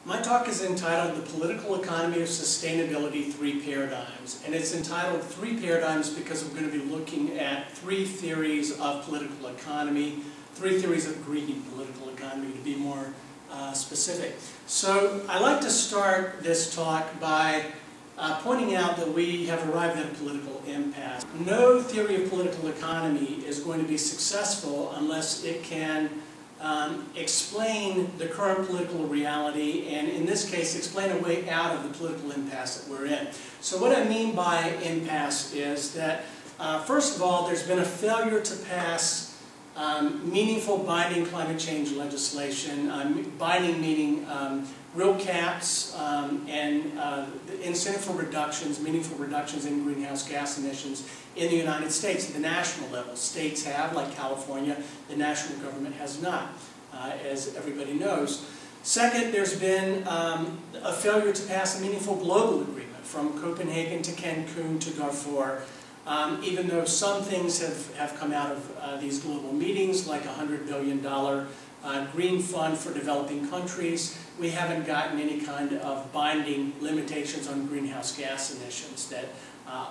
My talk is entitled The Political Economy of Sustainability, Three Paradigms. And it's entitled Three Paradigms because we're going to be looking at three theories of political economy, three theories of green political economy to be more specific. So I'd like to start this talk by pointing out that we have arrived at a political impasse. No theory of political economy is going to be successful unless it can explain the current political reality, and in this case explain a way out of the political impasse that we're in. So what I mean by impasse is that first of all, there's been a failure to pass meaningful binding climate change legislation, binding meaning real caps and incentive for reductions, meaningful reductions in greenhouse gas emissions in the United States at the national level. States have, like California, the national government has not, as everybody knows. Second, there's been a failure to pass a meaningful global agreement from Copenhagen to Cancun to Darfur. Even though some things have come out of these global meetings, like a $100 billion green fund for developing countries, we haven't gotten any kind of binding limitations on greenhouse gas emissions that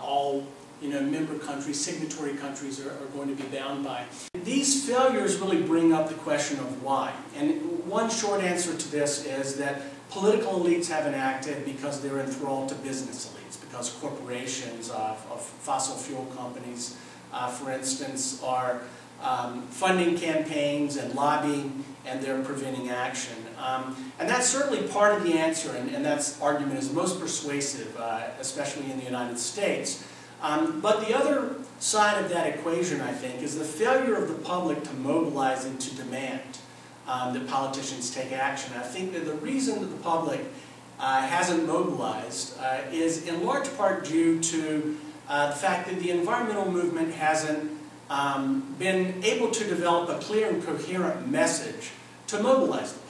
all member countries, signatory countries are going to be bound by. These failures really bring up the question of why. And one short answer to this is that political elites haven't acted because they're enthralled to business elites, because corporations of fossil fuel companies, for instance, are funding campaigns and lobbying, and they're preventing action. And that's certainly part of the answer, and that argument is most persuasive, especially in the United States. But the other side of that equation, I think, is the failure of the public to mobilize and to demand that politicians take action. I think that the reason that the public hasn't mobilized is in large part due to the fact that the environmental movement hasn't been able to develop a clear and coherent message to mobilize the public.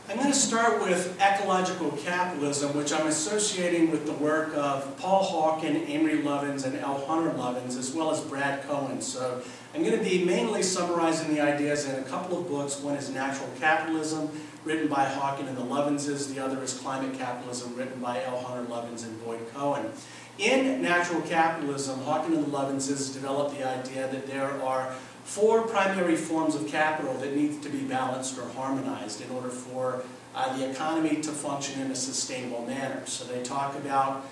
I'm going to start with ecological capitalism, which I'm associating with the work of Paul Hawken, Amory Lovins, and L. Hunter Lovins, as well as Brad Cohen. So I'm going to be mainly summarizing the ideas in a couple of books. One is Natural Capitalism, written by Hawken and the Lovinses. The other is Climate Capitalism, written by L. Hunter Lovins and Boyd Cohen. In Natural Capitalism, Hawken and the Lovinses developed the idea that there are four primary forms of capital that need to be balanced or harmonized in order for the economy to function in a sustainable manner. So they talk about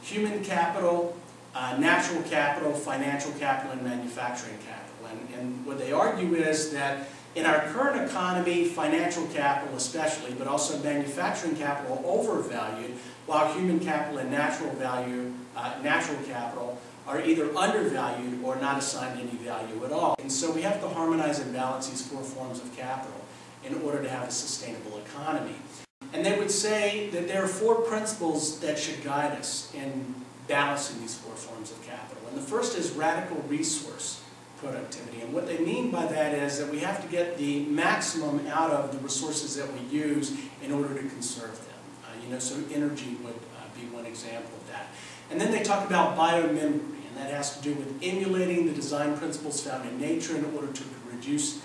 human capital, natural capital, financial capital, and manufacturing capital. And what they argue is that in our current economy, financial capital especially, but also manufacturing capital are overvalued, while human capital and natural capital are either undervalued or not assigned any value at all. And so we have to harmonize and balance these four forms of capital in order to have a sustainable economy. And they would say that there are four principles that should guide us in balancing these four forms of capital. And the first is radical resource productivity. And what they mean by that is that we have to get the maximum out of the resources that we use in order to conserve them. So energy would be one example of that. And then they talk about biomimicry, and that has to do with emulating the design principles found in nature in order to reduce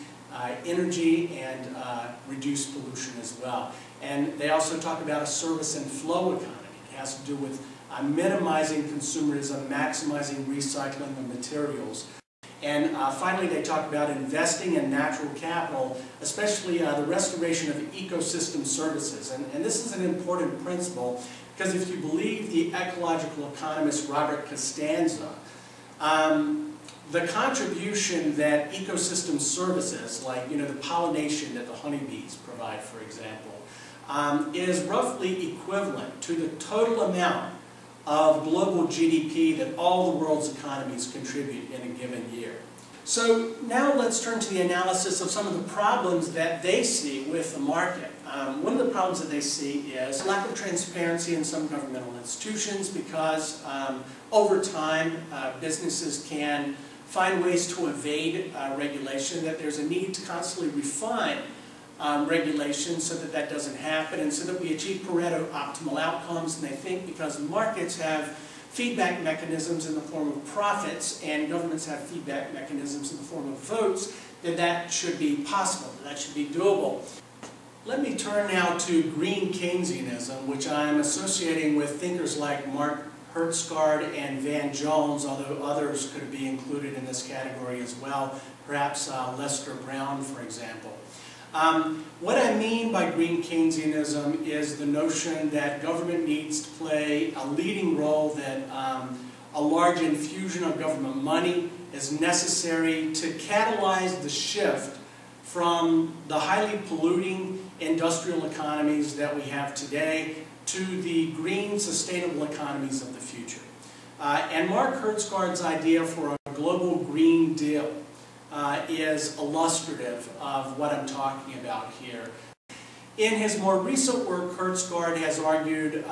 energy and reduce pollution as well. And they also talk about a service and flow economy. It has to do with minimizing consumerism, maximizing recycling of materials. And finally, they talk about investing in natural capital, especially the restoration of ecosystem services. And this is an important principle because if you believe the ecological economist Robert Costanza, the contribution that ecosystem services, like the pollination that the honeybees provide, for example, is roughly equivalent to the total amount of global GDP that all the world's economies contribute in a given year. So now let's turn to the analysis of some of the problems that they see with the market. One of the problems that they see is lack of transparency in some governmental institutions because over time businesses can find ways to evade regulation, that there's a need to constantly refine regulation so that that doesn't happen and so that we achieve Pareto optimal outcomes. And they think because markets have feedback mechanisms in the form of profits and governments have feedback mechanisms in the form of votes, that that should be possible, that should be doable. Let me turn now to green Keynesianism, which I am associating with thinkers like Mark Hertsgaard and Van Jones, although others could be included in this category as well, perhaps Lester Brown, for example. What I mean by green Keynesianism is the notion that government needs to play a leading role, that a large infusion of government money is necessary to catalyze the shift from the highly polluting industrial economies that we have today to the green, sustainable economies of the future. And Mark Hertsgaard's idea for a global Green Deal is illustrative of what I'm talking about here. In his more recent work, Hertsgaard has argued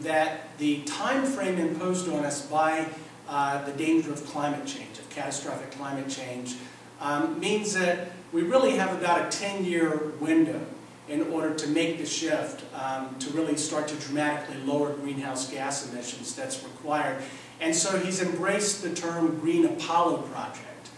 that the time frame imposed on us by the danger of climate change, of catastrophic climate change, means that we really have about a 10-year window in order to make the shift, to really start to dramatically lower greenhouse gas emissions that's required. And so he's embraced the term Green Apollo Project.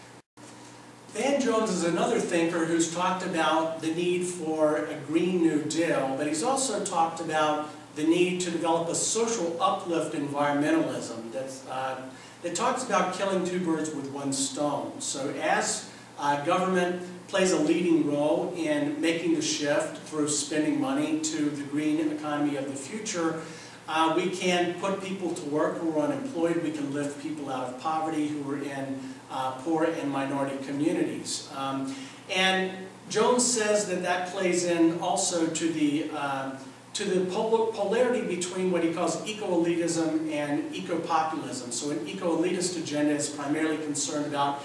Van Jones is another thinker who's talked about the need for a Green New Deal, but he's also talked about the need to develop a social uplift environmentalism that talks about killing two birds with one stone. So as government plays a leading role in making the shift through spending money to the green economy of the future, we can put people to work who are unemployed, we can lift people out of poverty who are in poor and minority communities. And Jones says that that plays in also to the polarity between what he calls eco-elitism and eco-populism. So an eco-elitist agenda is primarily concerned about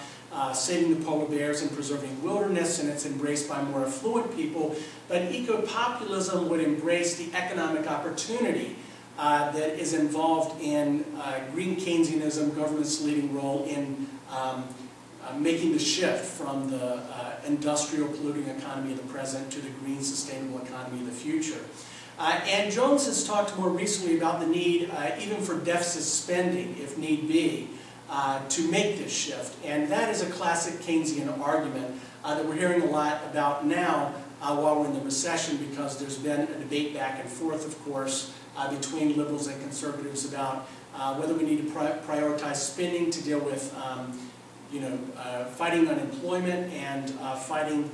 saving the polar bears and preserving wilderness, and it's embraced by more affluent people. But eco-populism would embrace the economic opportunity that is involved in green Keynesianism, government's leading role in making the shift from the industrial polluting economy of the present to the green sustainable economy of the future. And Jones has talked more recently about the need, even for deficit spending, if need be, to make this shift. And that is a classic Keynesian argument that we're hearing a lot about now while we're in the recession, because there's been a debate back and forth, of course, between liberals and conservatives about whether we need to prioritize spending to deal with fighting unemployment and fighting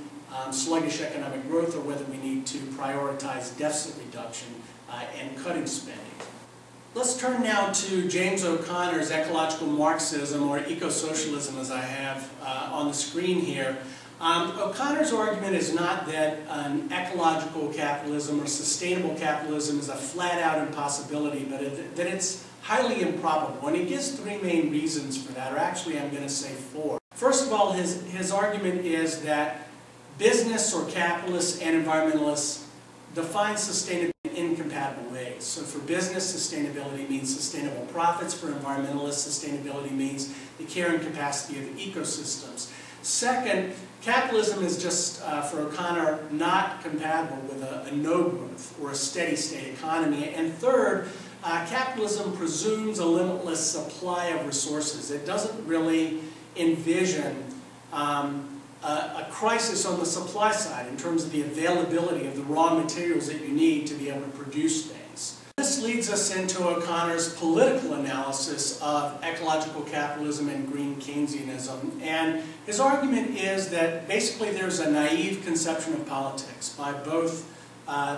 sluggish economic growth, or whether we need to prioritize deficit reduction and cutting spending. Let's turn now to James O'Connor's ecological Marxism, or eco-socialism as I have on the screen here. O'Connor's argument is not that an ecological capitalism or sustainable capitalism is a flat-out impossibility, but that it's highly improbable. And he gives three main reasons for that, or actually I'm going to say four. First of all, his argument is that business or capitalists and environmentalists define sustainability in incompatible ways. So for business, sustainability means sustainable profits. For environmentalists, sustainability means the carrying capacity of ecosystems. Second, capitalism is just, for O'Connor, not compatible with a no-growth or a steady-state economy. And third, capitalism presumes a limitless supply of resources. It doesn't really envision a crisis on the supply side in terms of the availability of the raw materials that you need to be able to produce things. This leads us into O'Connor's political analysis of ecological capitalism and green Keynesianism. And his argument is that basically there's a naive conception of politics by both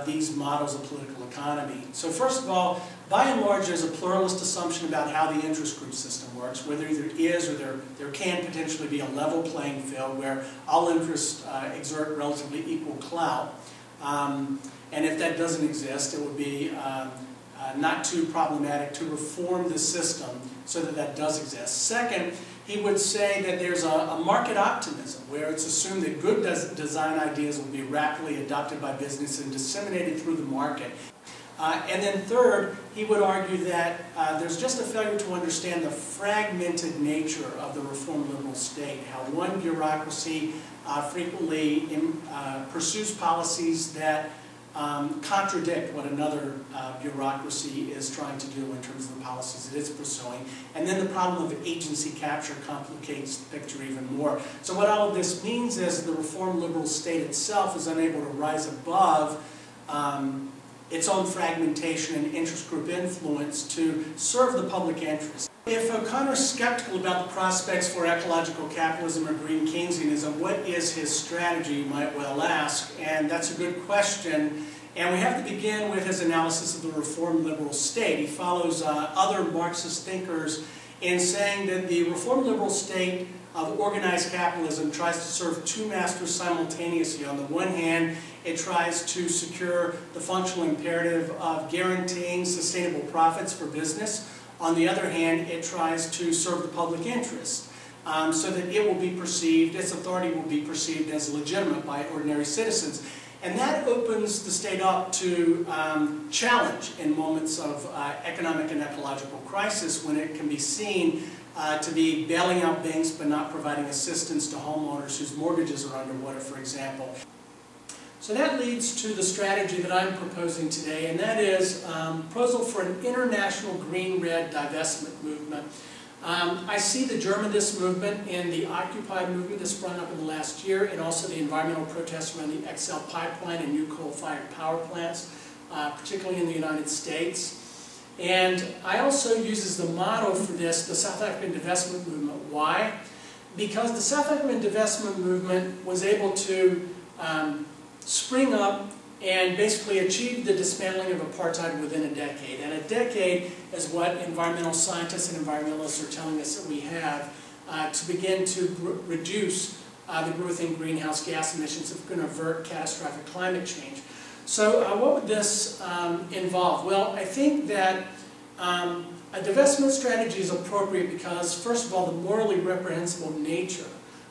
these models of political economy. So first of all, by and large, there's a pluralist assumption about how the interest group system works, where there either is or there can potentially be a level playing field where all interests exert relatively equal clout. And if that doesn't exist, it would be not too problematic to reform the system so that that does exist. Second, he would say that there's a market optimism where it's assumed that good design ideas will be rapidly adopted by business and disseminated through the market. And then third, he would argue that there's just a failure to understand the fragmented nature of the reform liberal state, how one bureaucracy frequently pursues policies that contradict what another bureaucracy is trying to do in terms of the policies it is pursuing. And then the problem of agency capture complicates the picture even more. So what all of this means is the reform liberal state itself is unable to rise above its own fragmentation and interest group influence to serve the public interest. If O'Connor's skeptical about the prospects for ecological capitalism or green Keynesianism, what is his strategy, you might well ask? And that's a good question. And we have to begin with his analysis of the reform liberal state. He follows other Marxist thinkers in saying that the reform liberal state of organized capitalism tries to serve two masters simultaneously. On the one hand, it tries to secure the functional imperative of guaranteeing sustainable profits for business. On the other hand, it tries to serve the public interest so that it will be perceived, its authority will be perceived as legitimate by ordinary citizens. And that opens the state up to challenge in moments of economic and ecological crisis, when it can be seen to be bailing out banks but not providing assistance to homeowners whose mortgages are underwater, for example. So that leads to the strategy that I'm proposing today, and that is a proposal for an international green-red divestment movement. I see the Germanist movement and the Occupy movement that sprung up in the last year, and also the environmental protests around the XL pipeline and new coal-fired power plants, particularly in the United States. And I also use as the model for this the South African divestment movement. Why? Because the South African divestment movement was able to spring up and basically achieve the dismantling of apartheid within a decade. And a decade is what environmental scientists and environmentalists are telling us that we have to begin to reduce the growth in greenhouse gas emissions if we're going to avert catastrophic climate change. So what would this involve? Well, I think that a divestment strategy is appropriate because, first of all, the morally reprehensible nature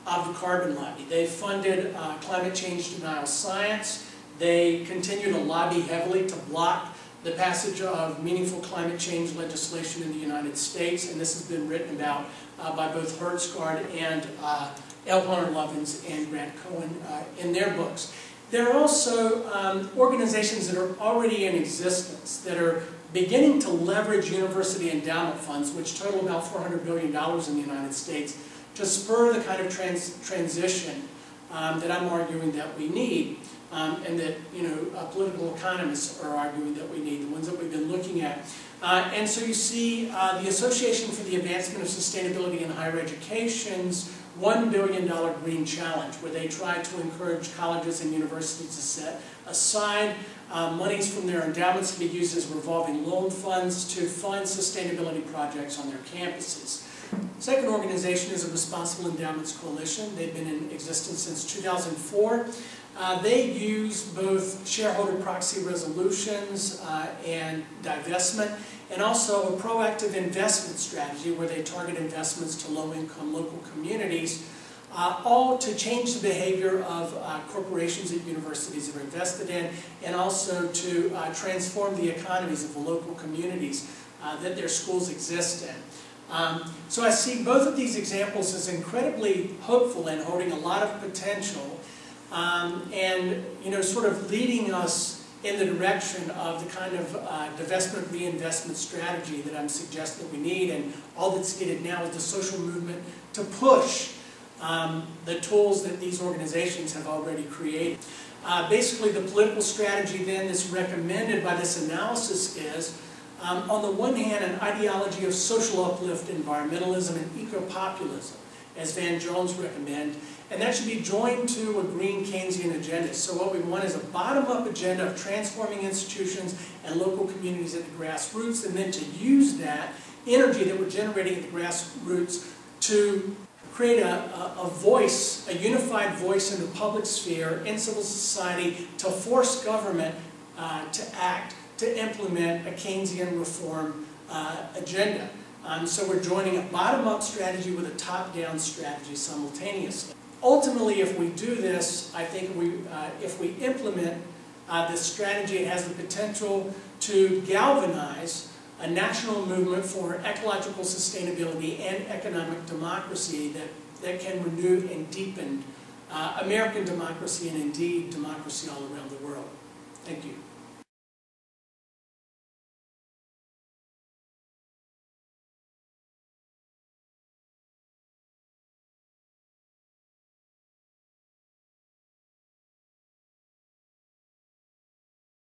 of the carbon lobby. They funded climate change denial science. They continue to lobby heavily to block the passage of meaningful climate change legislation in the United States, and this has been written about by both Hertzgaard and L. Hunter Lovins and Grant Cohen in their books. There are also organizations that are already in existence that are beginning to leverage university endowment funds, which total about $400 billion in the United States, to spur the kind of transition that I'm arguing that we need, and that political economists are arguing that we need, the ones that we've been looking at. And so you see the Association for the Advancement of Sustainability in Higher Education's $1 billion Green Challenge, where they try to encourage colleges and universities to set aside monies from their endowments to be used as revolving loan funds to fund sustainability projects on their campuses. The second organization is a Responsible Endowments Coalition. They've been in existence since 2004. They use both shareholder proxy resolutions and divestment, and also a proactive investment strategy where they target investments to low-income local communities, all to change the behavior of corporations that universities have invested in, and also to transform the economies of the local communities that their schools exist in. So I see both of these examples as incredibly hopeful and holding a lot of potential, and sort of leading us in the direction of the kind of divestment reinvestment strategy that I'm suggesting we need. And all that's needed now is the social movement to push the tools that these organizations have already created. Basically, the political strategy then that's recommended by this analysis is, on the one hand, an ideology of social uplift, environmentalism, and ecopopulism, as Van Jones recommend, and that should be joined to a green Keynesian agenda. So what we want is a bottom-up agenda of transforming institutions and local communities at the grassroots, and then to use that energy that we're generating at the grassroots to create a voice, a unified voice in the public sphere, in civil society, to force government to act, to implement a Keynesian reform agenda. So we're joining a bottom-up strategy with a top-down strategy simultaneously. Ultimately, if we do this, I think if we implement this strategy, it has the potential to galvanize a national movement for ecological sustainability and economic democracy that can renew and deepen American democracy and indeed democracy all around the world. Thank you.